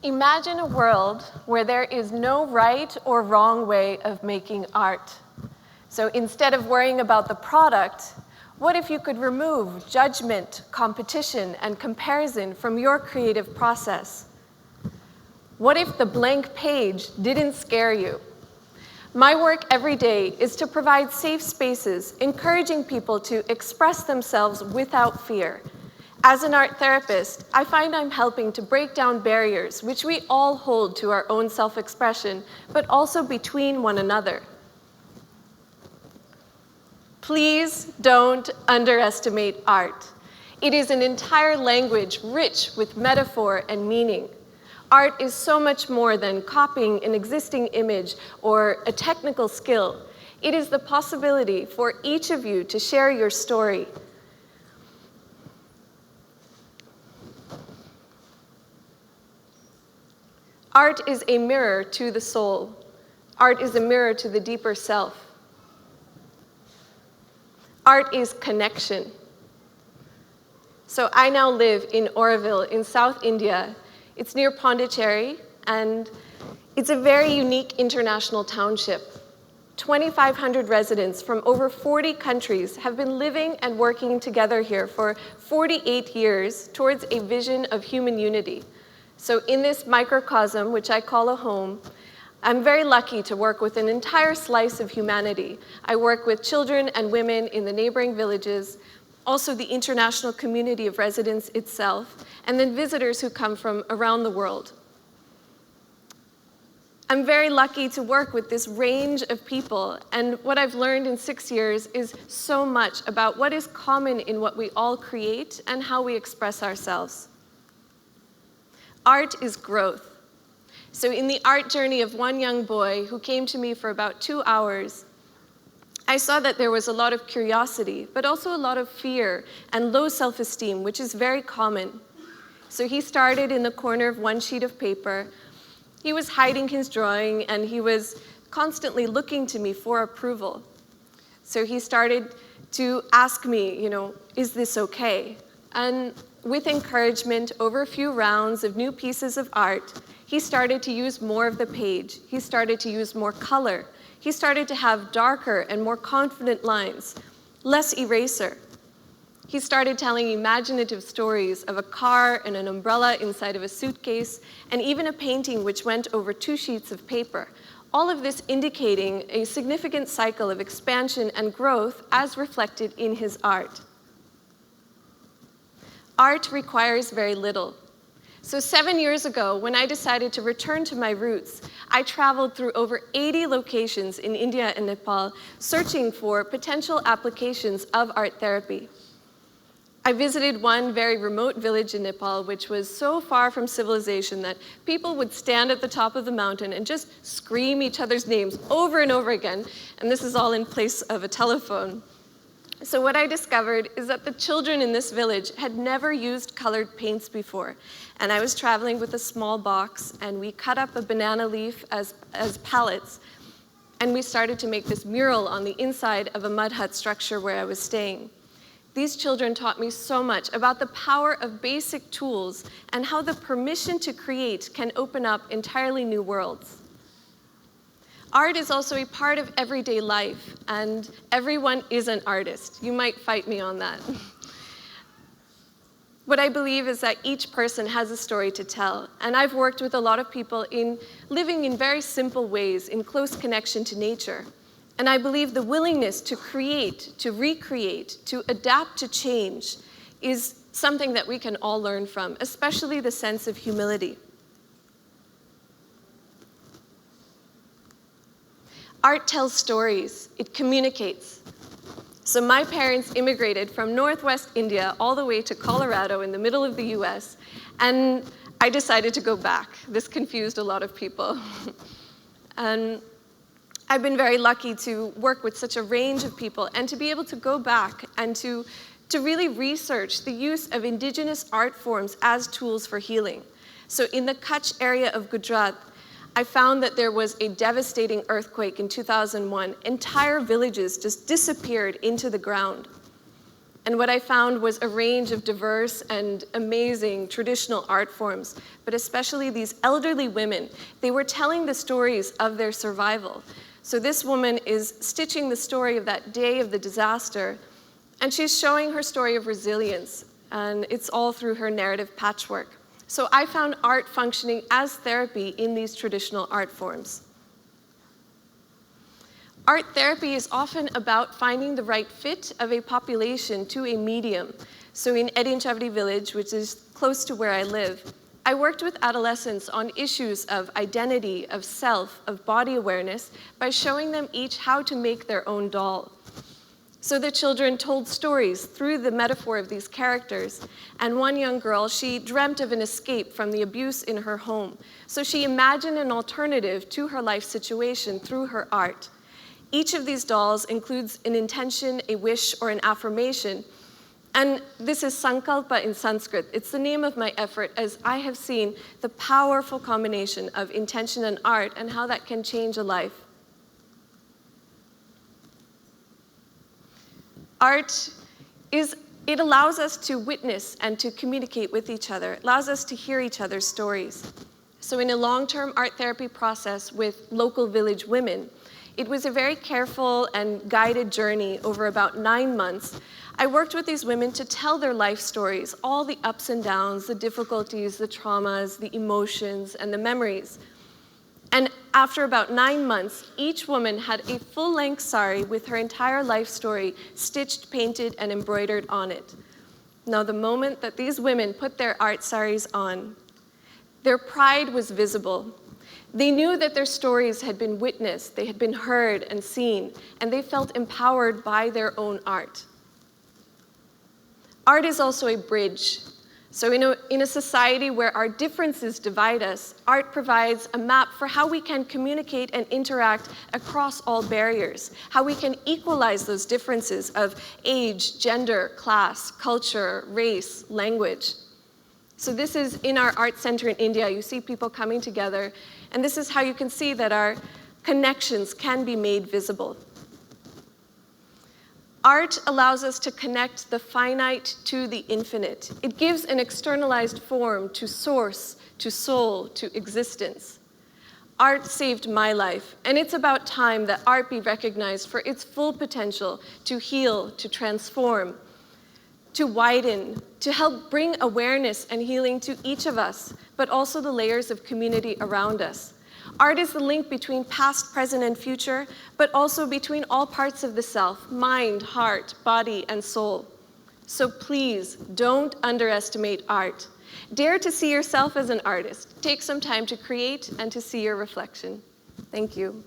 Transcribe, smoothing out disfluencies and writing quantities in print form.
Imagine a world where there is no right or wrong way of making art. So instead of worrying about the product, what if you could remove judgment, competition, and comparison from your creative process? What if the blank page didn't scare you? My work every day is to provide safe spaces, encouraging people to express themselves without fear. As an art therapist, I find I'm helping to break down barriers which we all hold to our own self-expression, but also between one another. Please don't underestimate art. It is an entire language rich with metaphor and meaning. Art is so much more than copying an existing image or a technical skill. It is the possibility for each of you to share your story. Art is a mirror to the soul. Art is a mirror to the deeper self. Art is connection. So I now live in Auroville in South India. It's near Pondicherry, and it's a very unique international township. 2,500 residents from over 40 countries have been living and working together here for 48 years towards a vision of human unity. So in this microcosm, which I call a home, I'm very lucky to work with an entire slice of humanity. I work with children and women in the neighboring villages, also the international community of residents itself, and then visitors who come from around the world. I'm very lucky to work with this range of people, and what I've learned in 6 years is so much about what is common in what we all create and how we express ourselves. Art is growth. So in the art journey of one young boy who came to me for about 2 hours, I saw that there was a lot of curiosity, but also a lot of fear and low self-esteem, which is very common. So he started in the corner of one sheet of paper. He was hiding his drawing, and he was constantly looking to me for approval. So he started to ask me, is this okay? And with encouragement, over a few rounds of new pieces of art, he started to use more of the page. He started to use more color. He started to have darker and more confident lines, less eraser. He started telling imaginative stories of a car and an umbrella inside of a suitcase, and even a painting which went over 2 sheets of paper. All of this indicating a significant cycle of expansion and growth as reflected in his art. Art requires very little. So 7 years ago, when I decided to return to my roots, I traveled through over 80 locations in India and Nepal, searching for potential applications of art therapy. I visited one very remote village in Nepal, which was so far from civilization that people would stand at the top of the mountain and just scream each other's names over and over again, and this is all in place of a telephone. So what I discovered is that the children in this village had never used colored paints before. And I was traveling with a small box, and we cut up a banana leaf as pallets, and we started to make this mural on the inside of a mud hut structure where I was staying. These children taught me so much about the power of basic tools and how the permission to create can open up entirely new worlds. Art is also a part of everyday life, and everyone is an artist. You might fight me on that. What I believe is that each person has a story to tell, and I've worked with a lot of people in living in very simple ways, in close connection to nature. And I believe the willingness to create, to recreate, to adapt to change is something that we can all learn from, especially the sense of humility. Art tells stories, it communicates. So my parents immigrated from Northwest India all the way to Colorado in the middle of the US, and I decided to go back. This confused a lot of people. And I've been very lucky to work with such a range of people and to be able to go back and to really research the use of indigenous art forms as tools for healing. So in the Kutch area of Gujarat, I found that there was a devastating earthquake in 2001. Entire villages just disappeared into the ground. And what I found was a range of diverse and amazing traditional art forms, but especially these elderly women. They were telling the stories of their survival. So this woman is stitching the story of that day of the disaster, and she's showing her story of resilience, and it's all through her narrative patchwork. So I found art functioning as therapy in these traditional art forms. Art therapy is often about finding the right fit of a population to a medium. So in Jhaveri village, which is close to where I live, I worked with adolescents on issues of identity, of self, of body awareness by showing them each how to make their own doll. So the children told stories through the metaphor of these characters. And one young girl, she dreamt of an escape from the abuse in her home. So she imagined an alternative to her life situation through her art. Each of these dolls includes an intention, a wish, or an affirmation. And this is Sankalpa in Sanskrit. It's the name of my effort, as I have seen the powerful combination of intention and art and how that can change a life. Art it allows us to witness and to communicate with each other. It allows us to hear each other's stories. So in a long-term art therapy process with local village women, it was a very careful and guided journey over about 9 months. I worked with these women to tell their life stories, all the ups and downs, the difficulties, the traumas, the emotions, and the memories. And after about 9 months, each woman had a full-length sari with her entire life story stitched, painted, and embroidered on it. Now, the moment that these women put their art saris on, their pride was visible. They knew that their stories had been witnessed, they had been heard and seen, and they felt empowered by their own art. Art is also a bridge. So in a society where our differences divide us, art provides a map for how we can communicate and interact across all barriers, how we can equalize those differences of age, gender, class, culture, race, language. So this is in our art center in India. You see people coming together, and this is how you can see that our connections can be made visible. Art allows us to connect the finite to the infinite. It gives an externalized form to source, to soul, to existence. Art saved my life, and it's about time that art be recognized for its full potential to heal, to transform, to widen, to help bring awareness and healing to each of us, but also the layers of community around us. Art is the link between past, present, and future, but also between all parts of the self, mind, heart, body, and soul. So please, don't underestimate art. Dare to see yourself as an artist. Take some time to create and to see your reflection. Thank you.